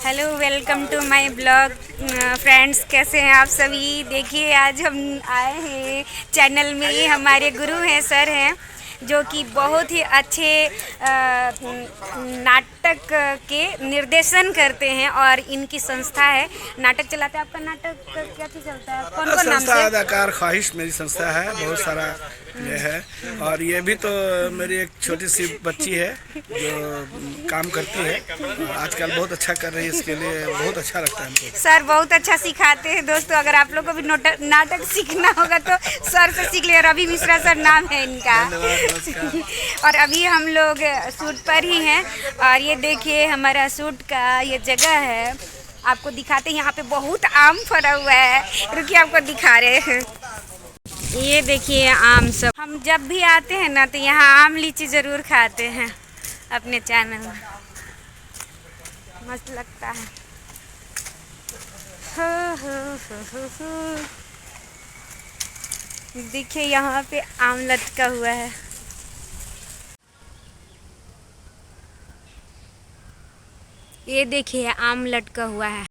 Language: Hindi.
Hello, welcome to my blog. Friends, कैसे हैं आप सभी। देखिए, आज हम आए हैं चैनल में। ये हमारे गुरु हैं, सर हैं, जो कि बहुत ही अच्छे नाटक के निर्देशन करते हैं और इनकी संस्था है, नाटक चलाते हैं। आपका नाटक क्या चीज़ चलता है, कौन कौन नाम संस्था से? अदाकार ख्वाहिश मेरी संस्था है, बहुत सारा ये है। और ये भी तो मेरी एक छोटी सी बच्ची है जो काम करती है और आजकल बहुत अच्छा कर रही है, इसके लिए बहुत अच्छा लगता है हमको। सर बहुत अच्छा सिखाते हैं दोस्तों। अगर आप लोग को भी नाटक सीखना होगा तो सर से सीख लिया। रवि मिश्रा सर नाम है इनका। धन्यवाद, नमस्कार। और अभी हम लोग शूट पर ही हैं और ये देखिए हमारा शूट का ये जगह है। आपको दिखाते हैं, यहाँ पे बहुत आम फरा हुआ है। रुकिए, आपको दिखा रहे हैं। ये देखिए आम सब। हम जब भी आते हैं ना तो यहाँ आम लीची ज़रूर खाते हैं अपने चैनल में। मस्त लगता है। देखिए यहाँ पे आम लटका हुआ है। ये देखिए आम लटका हुआ है।